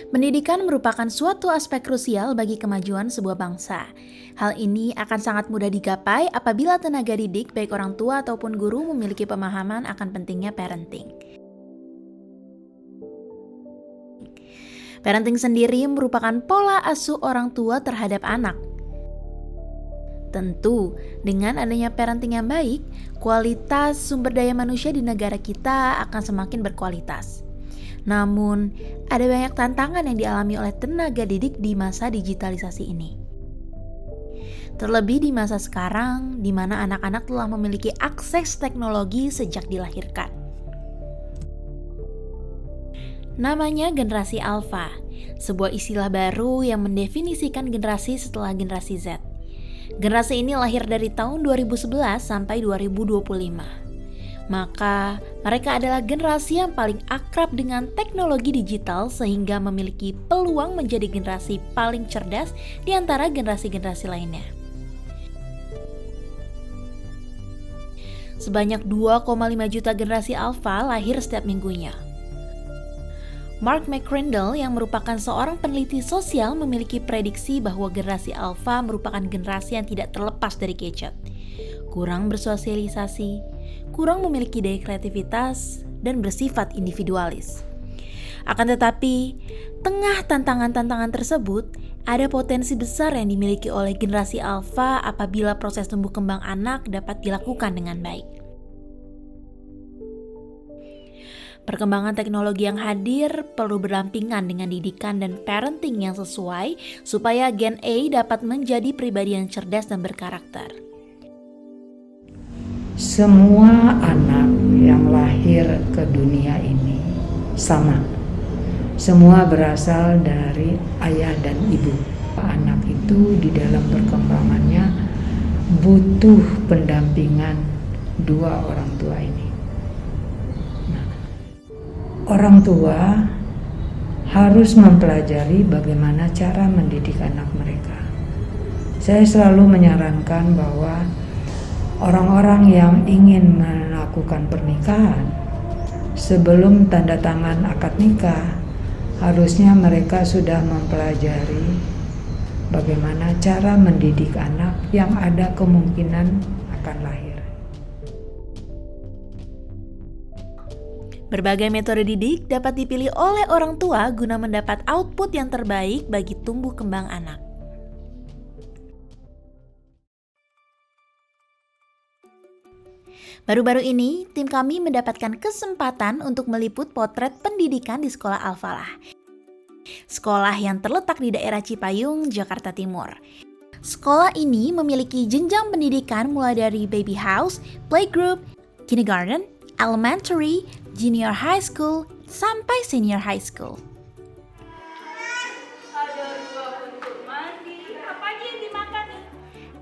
Pendidikan merupakan suatu aspek krusial bagi kemajuan sebuah bangsa. Hal ini akan sangat mudah digapai apabila tenaga didik, baik orang tua ataupun guru, memiliki pemahaman akan pentingnya parenting. Parenting sendiri merupakan pola asuh orang tua terhadap anak. Tentu, dengan adanya parenting yang baik, kualitas sumber daya manusia di negara kita akan semakin berkualitas. Namun, ada banyak tantangan yang dialami oleh tenaga didik di masa digitalisasi ini. Terlebih di masa sekarang, di mana anak-anak telah memiliki akses teknologi sejak dilahirkan. Namanya generasi alfa, sebuah istilah baru yang mendefinisikan generasi setelah generasi Z. Generasi ini lahir dari tahun 2011 sampai 2025. Maka, mereka adalah generasi yang paling akrab dengan teknologi digital sehingga memiliki peluang menjadi generasi paling cerdas di antara generasi-generasi lainnya. Sebanyak 2,5 juta generasi alfa lahir setiap minggunya. Mark McCrindle yang merupakan seorang peneliti sosial memiliki prediksi bahwa generasi alfa merupakan generasi yang tidak terlepas dari gadget, kurang bersosialisasi, kurang memiliki daya kreativitas, dan bersifat individualis. Akan tetapi, tengah tantangan-tantangan tersebut, ada potensi besar yang dimiliki oleh generasi alfa apabila proses tumbuh kembang anak dapat dilakukan dengan baik. Perkembangan teknologi yang hadir perlu berdampingan dengan didikan dan parenting yang sesuai supaya Gen A dapat menjadi pribadi yang cerdas dan berkarakter. Semua anak yang lahir ke dunia ini sama. Semua berasal dari ayah dan ibu. Anak itu di dalam perkembangannya butuh pendampingan dua orang tua ini. Orang tua harus mempelajari bagaimana cara mendidik anak mereka. Saya selalu menyarankan bahwa orang-orang yang ingin melakukan pernikahan sebelum tanda tangan akad nikah, harusnya mereka sudah mempelajari bagaimana cara mendidik anak yang ada kemungkinan akan lahir. Berbagai metode didik dapat dipilih oleh orang tua guna mendapat output yang terbaik bagi tumbuh kembang anak. Baru-baru ini, tim kami mendapatkan kesempatan untuk meliput potret pendidikan di Sekolah Al-Falah. Sekolah yang terletak di daerah Cipayung, Jakarta Timur. Sekolah ini memiliki jenjang pendidikan mulai dari baby house, playgroup, kindergarten, elementary, junior high school, sampai senior high school.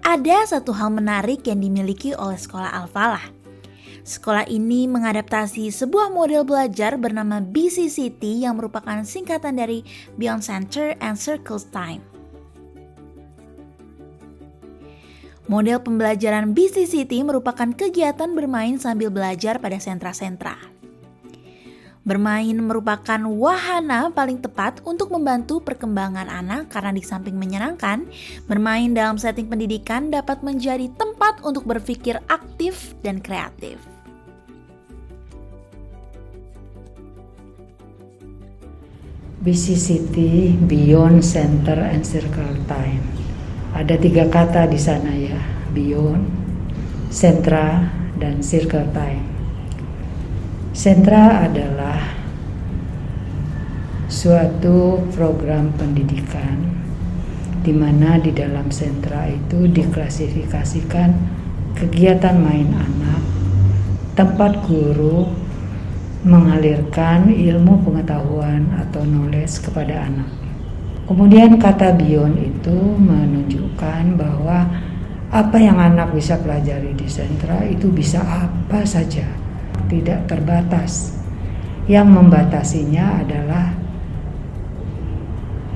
Ada satu hal menarik yang dimiliki oleh Sekolah Al-Falah. Sekolah ini mengadaptasi sebuah model belajar bernama BCCT yang merupakan singkatan dari Beyond Center and Circles Time. Model pembelajaran BCCT merupakan kegiatan bermain sambil belajar pada sentra-sentra. Bermain merupakan wahana paling tepat untuk membantu perkembangan anak karena di samping menyenangkan, bermain dalam setting pendidikan dapat menjadi tempat untuk berpikir aktif dan kreatif. BCCT, Beyond Center and Circle Time. Ada 3 kata di sana ya, Beyond, Sentra, dan Circle Time. Sentra adalah suatu program pendidikan di mana di dalam sentra itu diklasifikasikan kegiatan main anak, tempat guru mengalirkan ilmu pengetahuan atau knowledge kepada anak. Kemudian kata beyond itu menunjukkan bahwa apa yang anak bisa pelajari di sentra itu bisa apa saja, tidak terbatas. Yang membatasinya adalah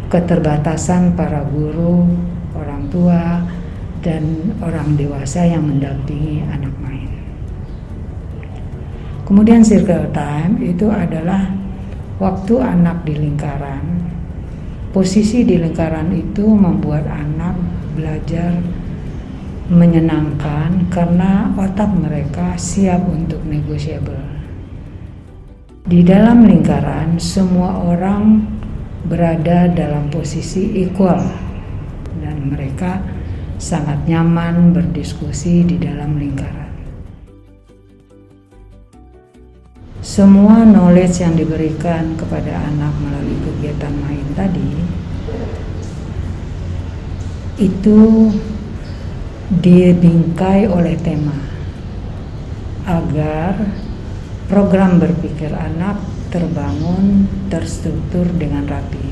keterbatasan para guru, orang tua, dan orang dewasa yang mendampingi anak main. Kemudian circle time itu adalah waktu anak di lingkaran Posisi di lingkaran itu membuat anak belajar menyenangkan karena otak mereka siap untuk negotiable. Di dalam lingkaran, semua orang berada dalam posisi equal dan mereka sangat nyaman berdiskusi di dalam lingkaran. Semua knowledge yang diberikan kepada anak melalui kegiatan main tadi itu dibingkai oleh tema agar program berpikir anak terbangun, terstruktur dengan rapi.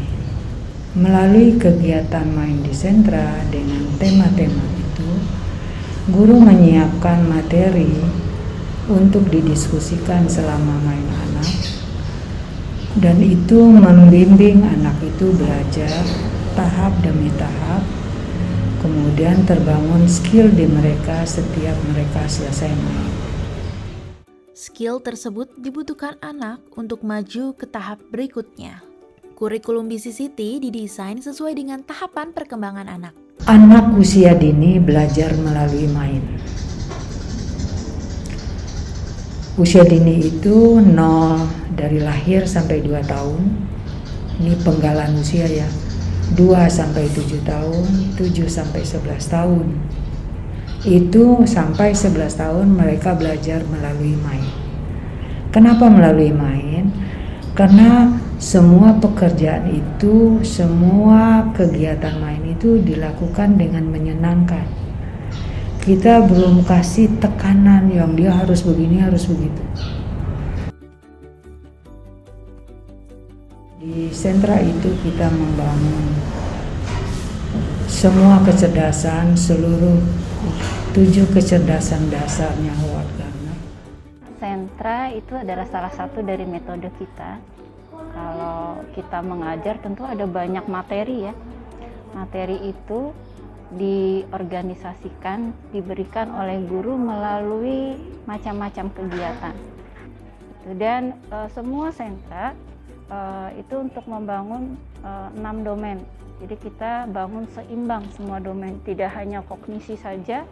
Melalui kegiatan main di sentra dengan tema-tema itu, guru menyiapkan materi untuk didiskusikan selama main anak, dan itu membimbing anak itu belajar tahap demi tahap, kemudian terbangun skill di mereka setiap mereka selesai main. Skill tersebut dibutuhkan anak untuk maju ke tahap berikutnya. Kurikulum BCCT didesain sesuai dengan tahapan perkembangan anak. Anak usia dini belajar melalui main. Usia dini itu 0 dari lahir sampai 2 tahun. Ini penggalan usia ya. 2 sampai 7 tahun, 7 sampai 11 tahun. Itu sampai 11 tahun mereka belajar melalui main. Kenapa melalui main? Karena semua pekerjaan itu, semua kegiatan main itu dilakukan dengan menyenangkan. Kita belum kasih tekanan yang dia harus begini, harus begitu. Di sentra itu kita membangun semua kecerdasan, seluruh 7 kecerdasan dasarnya Howard Gardner. Sentra itu adalah salah satu dari metode kita. Kalau kita mengajar tentu ada banyak materi ya. Materi itu diorganisasikan, diberikan oleh guru melalui macam-macam kegiatan. Dan semua sentra itu untuk membangun 6 domain. Jadi kita bangun seimbang semua domain, tidak hanya kognisi saja,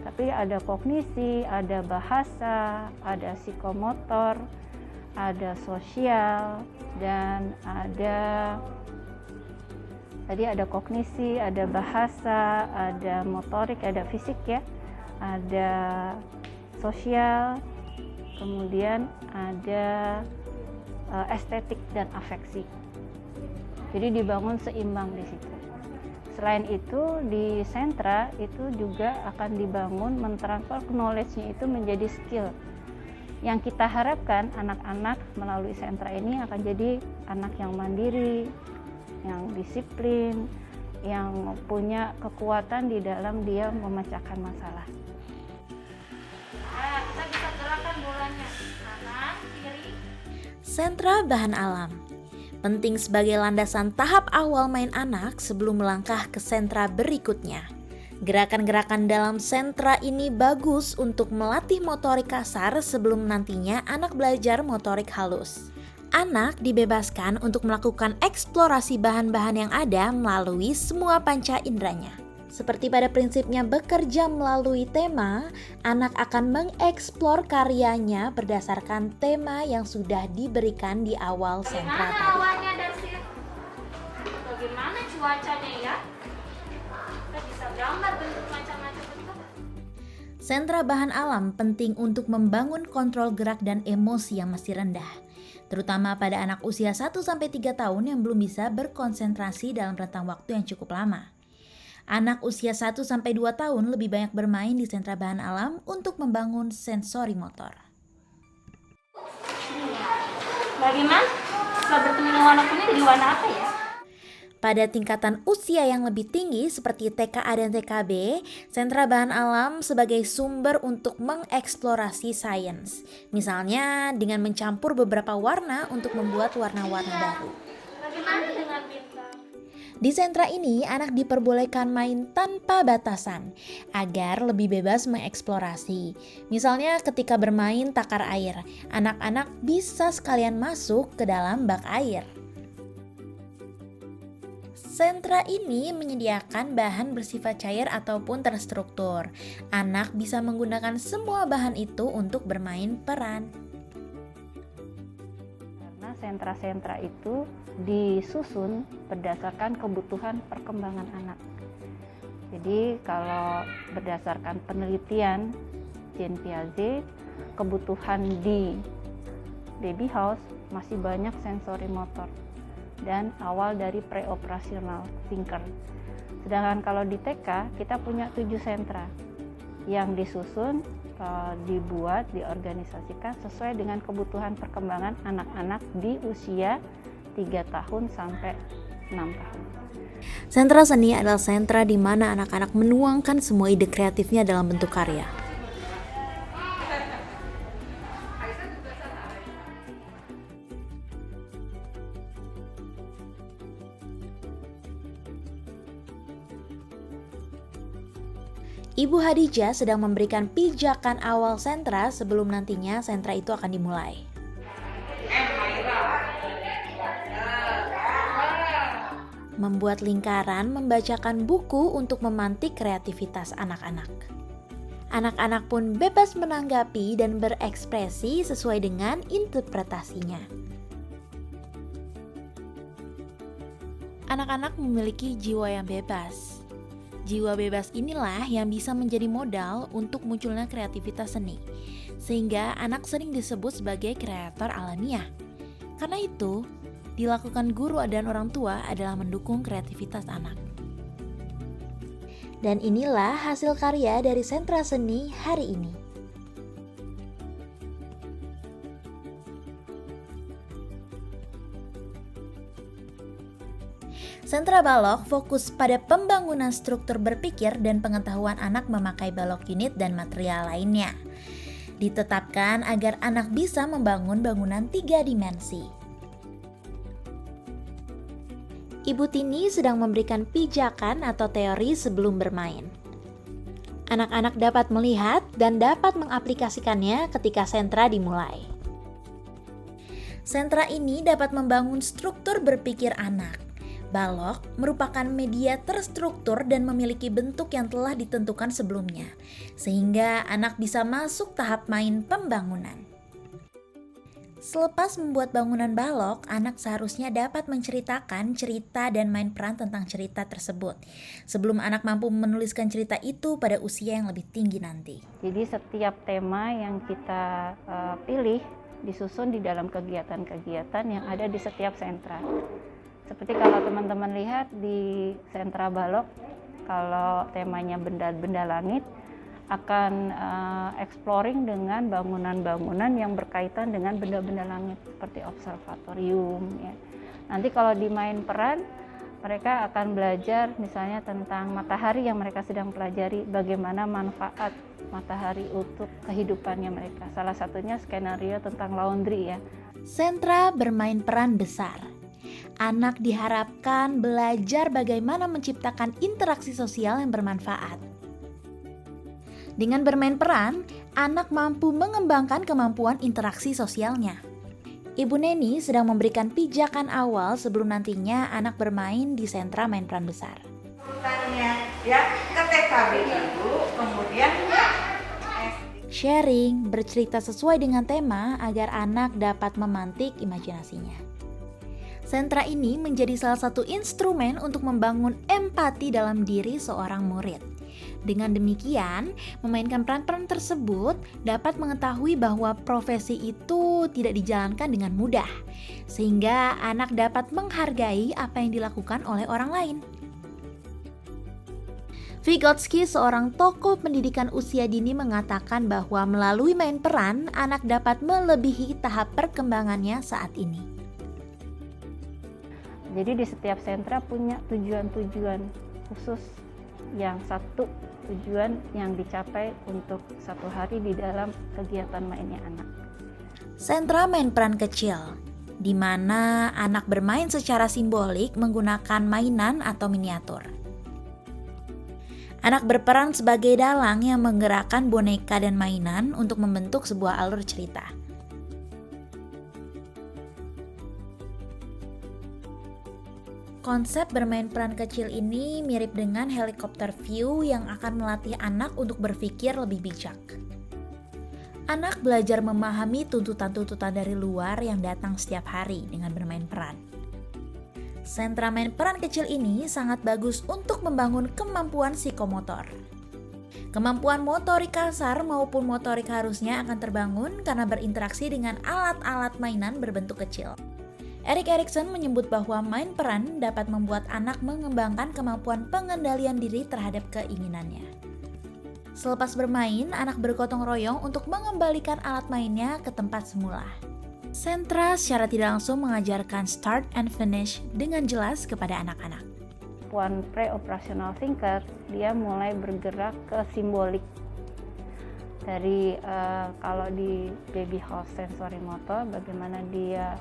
tapi ada kognisi, ada bahasa, ada psikomotor, ada sosial, dan ada kognisi, ada bahasa, ada motorik, ada fisik ya, ada sosial, kemudian ada estetik dan afeksi. Jadi dibangun seimbang di situ. Selain itu di sentra itu juga akan dibangun mentransfer knowledge-nya itu menjadi skill. Yang kita harapkan anak-anak melalui sentra ini akan jadi anak yang mandiri, yang disiplin, yang punya kekuatan di dalam dia memecahkan masalah. Kita bisa gerakan bolanya kanan, kiri. Sentra bahan alam penting sebagai landasan tahap awal main anak sebelum melangkah ke sentra berikutnya. Gerakan-gerakan dalam sentra ini bagus untuk melatih motorik kasar sebelum nantinya anak belajar motorik halus. Anak dibebaskan untuk melakukan eksplorasi bahan-bahan yang ada melalui semua panca inderanya. Seperti pada prinsipnya bekerja melalui tema, anak akan mengeksplor karyanya berdasarkan tema yang sudah diberikan di awal sentra Bagaimana tadi. awannya dan bagaimana cuacanya ya? Kita bisa gambar bentuk macam-macam bentuk. Sentra bahan alam penting untuk membangun kontrol gerak dan emosi yang masih rendah, terutama pada anak usia 1-3 tahun yang belum bisa berkonsentrasi dalam rentang waktu yang cukup lama. Anak usia 1-2 tahun lebih banyak bermain di sentra bahan alam untuk membangun sensori motor. Bagaimana? Setelah bertemu dengan warna kuning jadi warna apa ya? Pada tingkatan usia yang lebih tinggi seperti TKA dan TKB, sentra bahan alam sebagai sumber untuk mengeksplorasi sains. Misalnya dengan mencampur beberapa warna untuk membuat warna-warna baru. Bagaimana dengan bintang? Di sentra ini, anak diperbolehkan main tanpa batasan agar lebih bebas mengeksplorasi. Misalnya ketika bermain takar air, anak-anak bisa sekalian masuk ke dalam bak air. Sentra ini menyediakan bahan bersifat cair ataupun terstruktur. Anak bisa menggunakan semua bahan itu untuk bermain peran. Karena sentra-sentra itu disusun berdasarkan kebutuhan perkembangan anak. Jadi kalau berdasarkan penelitian Jean Piaget, kebutuhan di baby house masih banyak sensori motor dan awal dari preoperasional thinker. Sedangkan kalau di TK kita punya 7 sentra yang disusun, dibuat, diorganisasikan sesuai dengan kebutuhan perkembangan anak-anak di usia 3 tahun sampai 6 tahun. Sentra seni adalah sentra di mana anak-anak menuangkan semua ide kreatifnya dalam bentuk karya. Ibu Hadijah sedang memberikan pijakan awal sentra sebelum nantinya sentra itu akan dimulai. Membuat lingkaran, membacakan buku untuk memantik kreativitas anak-anak. Anak-anak pun bebas menanggapi dan berekspresi sesuai dengan interpretasinya. Anak-anak memiliki jiwa yang bebas. Jiwa bebas inilah yang bisa menjadi modal untuk munculnya kreativitas seni, sehingga anak sering disebut sebagai kreator alamiah. Karena itu, dilakukan guru dan orang tua adalah mendukung kreativitas anak. Dan inilah hasil karya dari sentra seni hari ini. Sentra balok fokus pada pembangunan struktur berpikir dan pengetahuan anak memakai balok unit dan material lainnya. Ditetapkan agar anak bisa membangun bangunan 3 dimensi. Ibu Tini sedang memberikan pijakan atau teori sebelum bermain. Anak-anak dapat melihat dan dapat mengaplikasikannya ketika sentra dimulai. Sentra ini dapat membangun struktur berpikir anak. Balok merupakan media terstruktur dan memiliki bentuk yang telah ditentukan sebelumnya, sehingga anak bisa masuk tahap main pembangunan. Selepas membuat bangunan balok, anak seharusnya dapat menceritakan cerita dan main peran tentang cerita tersebut, sebelum anak mampu menuliskan cerita itu pada usia yang lebih tinggi nanti. Jadi setiap tema yang kita pilih disusun di dalam kegiatan-kegiatan yang ada di setiap sentra. Seperti kalau teman-teman lihat di sentra balok, kalau temanya benda-benda langit, akan exploring dengan bangunan-bangunan yang berkaitan dengan benda-benda langit seperti observatorium. Ya. Nanti kalau di main peran, mereka akan belajar misalnya tentang matahari yang mereka sedang pelajari, bagaimana manfaat matahari untuk kehidupannya mereka. Salah satunya skenario tentang laundry ya. Sentra bermain peran besar. Anak diharapkan belajar bagaimana menciptakan interaksi sosial yang bermanfaat. Dengan bermain peran, anak mampu mengembangkan kemampuan interaksi sosialnya. Ibu Neni sedang memberikan pijakan awal sebelum nantinya anak bermain di sentra main peran besar. Urutannya ya ke TKB dulu, kemudian sharing, bercerita sesuai dengan tema agar anak dapat memantik imajinasinya. Sentra ini menjadi salah satu instrumen untuk membangun empati dalam diri seorang murid. Dengan demikian, memainkan peran-peran tersebut dapat mengetahui bahwa profesi itu tidak dijalankan dengan mudah, sehingga anak dapat menghargai apa yang dilakukan oleh orang lain. Vygotsky, seorang tokoh pendidikan usia dini, mengatakan bahwa melalui main peran, anak dapat melebihi tahap perkembangannya saat ini. Jadi di setiap sentra punya tujuan-tujuan khusus, yang satu tujuan yang dicapai untuk satu hari di dalam kegiatan mainnya anak. Sentra main peran kecil, di mana anak bermain secara simbolik menggunakan mainan atau miniatur. Anak berperan sebagai dalang yang menggerakkan boneka dan mainan untuk membentuk sebuah alur cerita. Konsep bermain peran kecil ini mirip dengan helikopter view yang akan melatih anak untuk berpikir lebih bijak. Anak belajar memahami tuntutan-tuntutan dari luar yang datang setiap hari dengan bermain peran. Sentra main peran kecil ini sangat bagus untuk membangun kemampuan psikomotor. Kemampuan motorik kasar maupun motorik harusnya akan terbangun karena berinteraksi dengan alat-alat mainan berbentuk kecil. Erik Erikson menyebut bahwa main peran dapat membuat anak mengembangkan kemampuan pengendalian diri terhadap keinginannya. Selepas bermain, anak bergotong royong untuk mengembalikan alat mainnya ke tempat semula. Sentra secara tidak langsung mengajarkan start and finish dengan jelas kepada anak-anak. Kemampuan pre-operational thinker, dia mulai bergerak ke simbolik. Dari kalau di baby house sensory motor, bagaimana dia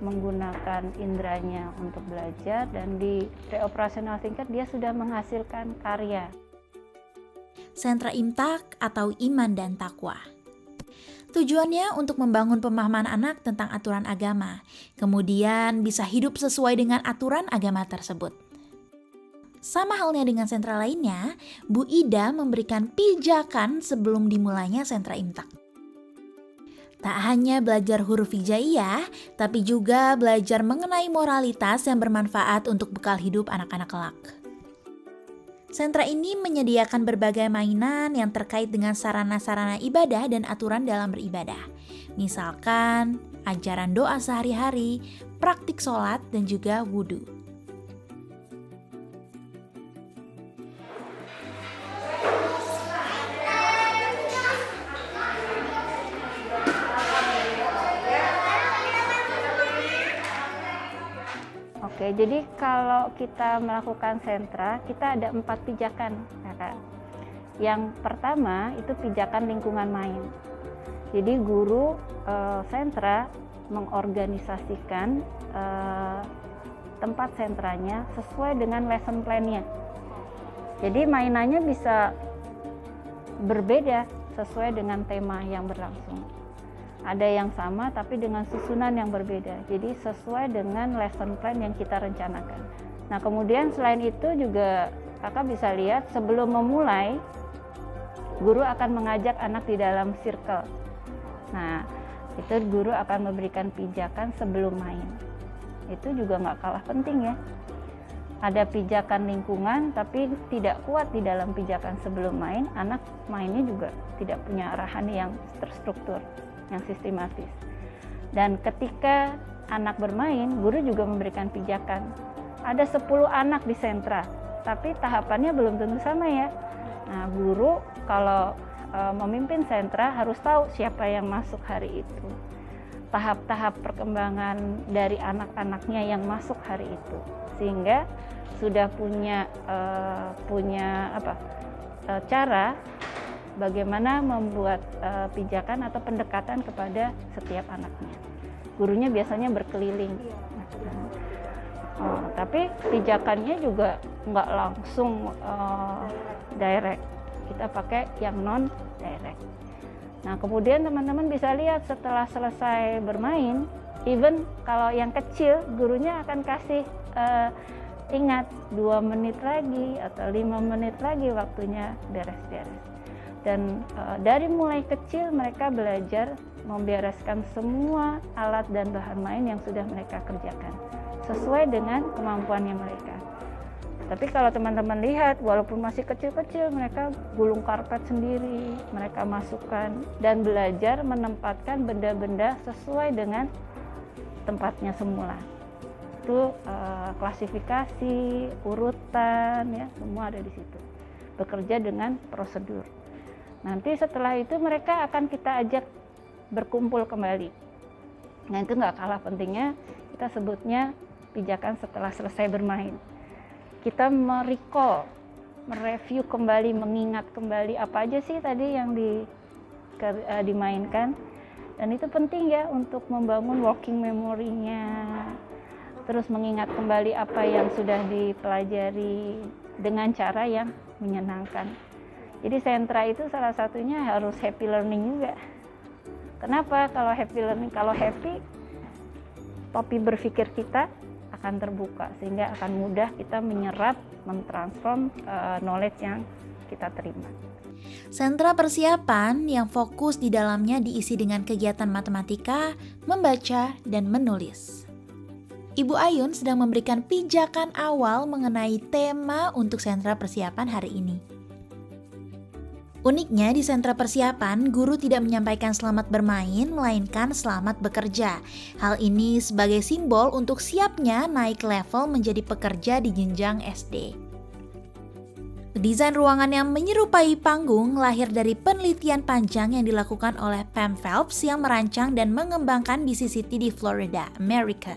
menggunakan indranya untuk belajar, dan di pre-operational thinker dia sudah menghasilkan karya. Sentra Imtak atau Iman dan Takwa. Tujuannya untuk membangun pemahaman anak tentang aturan agama, kemudian bisa hidup sesuai dengan aturan agama tersebut. Sama halnya dengan sentra lainnya, Bu Ida memberikan pijakan sebelum dimulainya sentra Imtak. Tak hanya belajar huruf hijaiyah, tapi juga belajar mengenai moralitas yang bermanfaat untuk bekal hidup anak-anak kelak. Sentra ini menyediakan berbagai mainan yang terkait dengan sarana-sarana ibadah dan aturan dalam beribadah. Misalkan, ajaran doa sehari-hari, praktik sholat, dan juga wudhu. Oke, jadi kalau kita melakukan sentra, kita ada 4 pijakan, ya kan? Yang pertama itu pijakan lingkungan main. Jadi guru sentra mengorganisasikan tempat sentranya sesuai dengan lesson plan-nya. Jadi mainannya bisa berbeda sesuai dengan tema yang berlangsung. Ada yang sama tapi dengan susunan yang berbeda. Jadi sesuai dengan lesson plan yang kita rencanakan. Nah, kemudian selain itu juga kakak bisa lihat sebelum memulai, guru akan mengajak anak di dalam circle. Nah, itu guru akan memberikan pijakan sebelum main. Itu juga nggak kalah penting ya. Ada pijakan lingkungan tapi tidak kuat di dalam pijakan sebelum main, anak mainnya juga tidak punya arahan yang terstruktur, yang sistematis. Dan ketika anak bermain, guru juga memberikan pijakan. Ada 10 anak di sentra, tapi tahapannya belum tentu sama ya. Nah, guru kalau memimpin sentra harus tahu siapa yang masuk hari itu. Tahap-tahap perkembangan dari anak-anaknya yang masuk hari itu. Sehingga sudah punya cara bagaimana membuat pijakan atau pendekatan kepada setiap anaknya. Gurunya biasanya berkeliling. Tapi pijakannya juga nggak langsung direct. Kita pakai yang non direct. Nah, kemudian teman-teman bisa lihat setelah selesai bermain, even kalau yang kecil, gurunya akan kasih ingat 2 menit lagi atau 5 menit lagi waktunya beres-beres. Dan dari mulai kecil mereka belajar membereskan semua alat dan bahan main yang sudah mereka kerjakan sesuai dengan kemampuannya mereka. Tapi kalau teman-teman lihat, walaupun masih kecil-kecil, mereka gulung karpet sendiri, mereka masukkan dan belajar menempatkan benda-benda sesuai dengan tempatnya semula. Itu klasifikasi, urutan, ya, semua ada di situ. Bekerja dengan prosedur. Nanti setelah itu mereka akan kita ajak berkumpul kembali. Nah, itu nggak kalah pentingnya, kita sebutnya pijakan setelah selesai bermain. Kita merecall, mereview kembali, mengingat kembali apa aja sih tadi yang dimainkan. Dan itu penting ya untuk membangun working memory-nya. Terus mengingat kembali apa yang sudah dipelajari dengan cara yang menyenangkan. Jadi sentra itu salah satunya harus happy learning juga. Kenapa kalau happy learning? Kalau happy, topi berpikir kita akan terbuka, sehingga akan mudah kita menyerap, mentransform knowledge yang kita terima. Sentra persiapan yang fokus di dalamnya diisi dengan kegiatan matematika, membaca, dan menulis. Ibu Ayun sedang memberikan pijakan awal mengenai tema untuk sentra persiapan hari ini. Uniknya di sentra persiapan, guru tidak menyampaikan selamat bermain, melainkan selamat bekerja. Hal ini sebagai simbol untuk siapnya naik level menjadi pekerja di jenjang SD. Desain ruangan yang menyerupai panggung lahir dari penelitian panjang yang dilakukan oleh Pam Phelps yang merancang dan mengembangkan BC City di Florida, Amerika.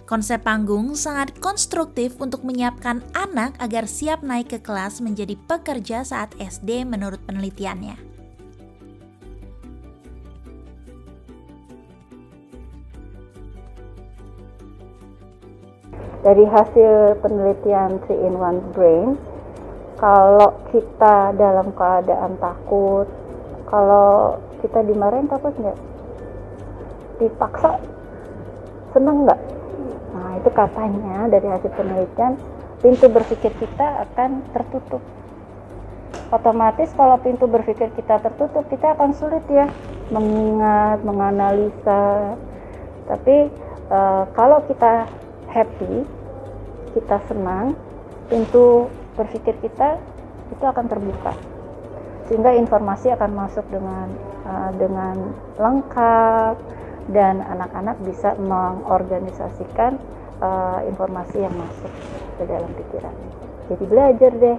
Konsep panggung sangat konstruktif untuk menyiapkan anak agar siap naik ke kelas menjadi pekerja saat SD menurut penelitiannya. Dari hasil penelitian 3-in-1 Brain, kalau kita dalam keadaan takut, kalau kita dimarahin takut nggak? Dipaksa, seneng nggak? Nah, itu katanya dari hasil penelitian, pintu berpikir kita akan tertutup. Otomatis kalau pintu berpikir kita tertutup, kita akan sulit ya mengingat, menganalisa. Tapi kalau kita happy, kita senang, pintu berpikir kita itu akan terbuka. Sehingga informasi akan masuk dengan lengkap, dan anak-anak bisa mengorganisasikan informasi yang masuk ke dalam pikirannya. Jadi belajar deh.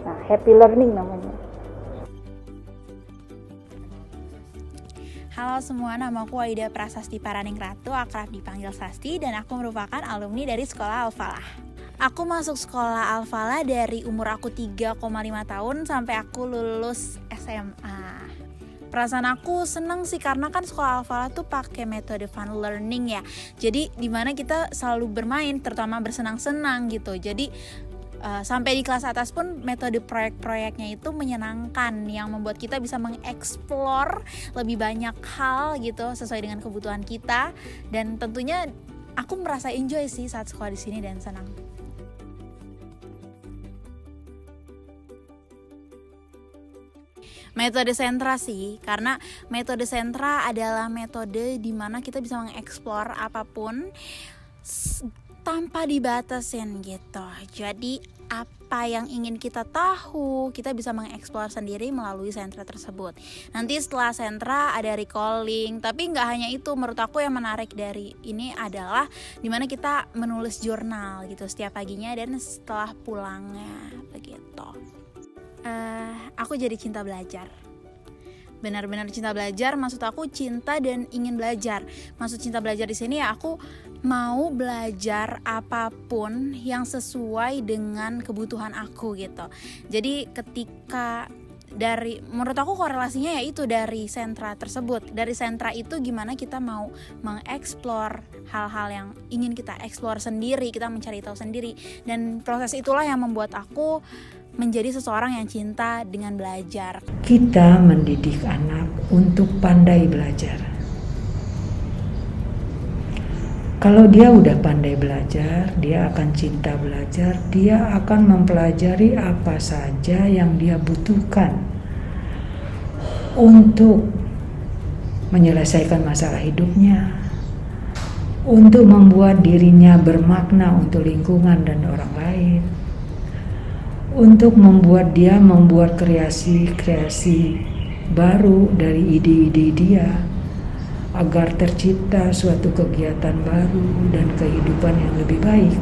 Nah, happy learning namanya. Halo semua, namaku Aida Prasasti Paraning Ratu, akrab dipanggil Sasti, dan aku merupakan alumni dari Sekolah Al-Falah. Aku masuk Sekolah Al-Falah dari umur aku 3,5 tahun sampai aku lulus SMA. Perasaan aku seneng sih karena kan Sekolah Al-Falah tuh pakai metode fun learning ya. Jadi dimana kita selalu bermain, terutama bersenang-senang gitu. Jadi sampai di kelas atas pun metode proyek-proyeknya itu menyenangkan, yang membuat kita bisa mengeksplor lebih banyak hal gitu sesuai dengan kebutuhan kita. Dan tentunya aku merasa enjoy sih saat sekolah di sini dan senang. Metode sentra sih, karena metode sentra adalah metode di mana kita bisa mengeksplor apapun tanpa dibatasin gitu. Jadi apa yang ingin kita tahu, kita bisa mengeksplor sendiri melalui sentra tersebut. Nanti setelah sentra ada recalling, tapi nggak hanya itu. Menurut aku yang menarik dari ini adalah dimana kita menulis jurnal gitu setiap paginya dan setelah pulangnya begitu. Aku jadi cinta belajar. Benar-benar cinta belajar, maksud aku cinta dan ingin belajar. Maksud cinta belajar di sini ya aku mau belajar apapun yang sesuai dengan kebutuhan aku gitu. Jadi ketika menurut aku korelasinya ya itu dari sentra tersebut. Dari sentra itu gimana kita mau mengeksplor hal-hal yang ingin kita eksplor sendiri, kita mencari tahu sendiri. Dan proses itulah yang membuat aku menjadi seseorang yang cinta dengan belajar. Kita mendidik anak untuk pandai belajar. Kalau dia udah pandai belajar, dia akan cinta belajar, dia akan mempelajari apa saja yang dia butuhkan untuk menyelesaikan masalah hidupnya, untuk membuat dirinya bermakna untuk lingkungan dan orang lain, untuk membuat dia membuat kreasi-kreasi baru dari ide-ide dia, agar tercipta suatu kegiatan baru dan kehidupan yang lebih baik.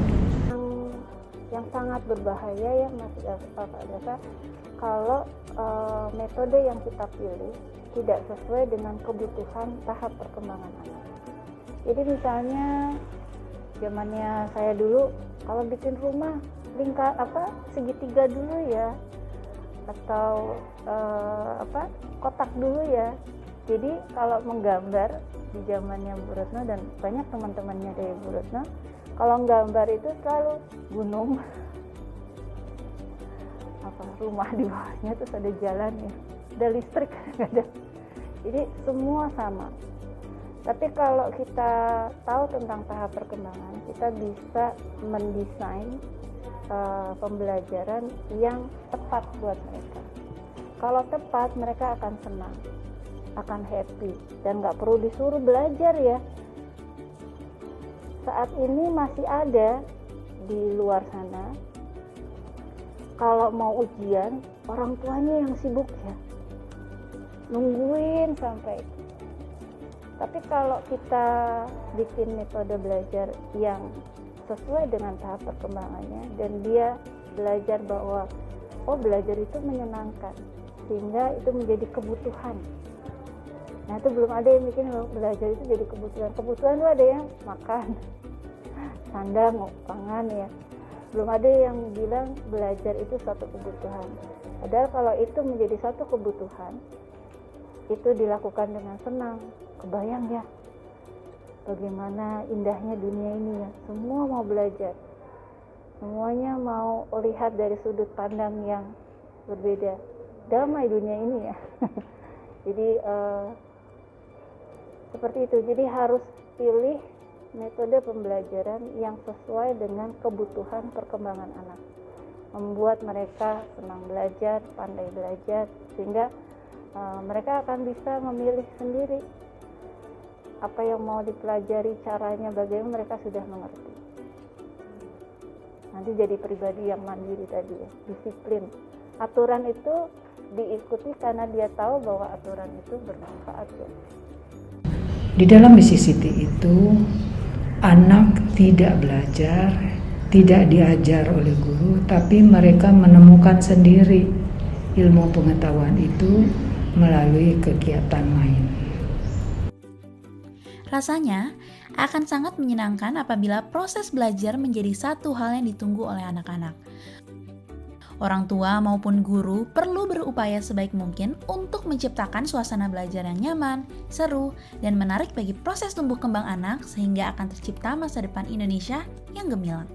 Yang sangat berbahaya ya Mas Dasa, kalau metode yang kita pilih tidak sesuai dengan kebutuhan tahap perkembangan anak. Jadi misalnya zamannya saya dulu, kalau bikin rumah segitiga dulu ya, atau kotak dulu ya. Jadi kalau menggambar di zamannya Bu Retno dan banyak teman-temannya dari Bu Retno, kalau menggambar itu selalu gunung, rumah di bawahnya terus ada jalannya, ada listrik, ada. Jadi semua sama. Tapi kalau kita tahu tentang tahap perkembangan, kita bisa mendesain pembelajaran yang tepat buat mereka. Kalau tepat, mereka akan senang, akan happy, dan nggak perlu disuruh belajar ya. Saat ini masih ada di luar sana, kalau mau ujian, orang tuanya yang sibuk ya, nungguin sampai. Tapi kalau kita bikin metode belajar yang sesuai dengan tahap perkembangannya, dan dia belajar bahwa belajar itu menyenangkan, sehingga itu menjadi kebutuhan. Nah, itu belum ada yang bikin belajar itu jadi kebutuhan. Kebutuhan itu ada yang makan, sandang, pangan ya. Belum ada yang bilang belajar itu satu kebutuhan. Padahal kalau itu menjadi satu kebutuhan, itu dilakukan dengan senang. Kebayang ya bagaimana indahnya dunia ini ya. Semua mau belajar, semuanya mau lihat dari sudut pandang yang berbeda. Damai dunia ini ya. Jadi seperti itu. Jadi harus pilih metode pembelajaran yang sesuai dengan kebutuhan perkembangan anak, membuat mereka senang belajar, pandai belajar, sehingga mereka akan bisa memilih sendiri apa yang mau dipelajari, caranya bagaimana, mereka sudah mengerti. Nanti jadi pribadi yang mandiri tadi ya, disiplin. Aturan itu diikuti karena dia tahu bahwa aturan itu bermanfaat ya. Di dalam BCCT itu anak tidak belajar, tidak diajar oleh guru, tapi mereka menemukan sendiri ilmu pengetahuan itu melalui kegiatan main. Rasanya akan sangat menyenangkan apabila proses belajar menjadi satu hal yang ditunggu oleh anak-anak. Orang tua maupun guru perlu berupaya sebaik mungkin untuk menciptakan suasana belajar yang nyaman, seru, dan menarik bagi proses tumbuh kembang anak sehingga akan tercipta masa depan Indonesia yang gemilang.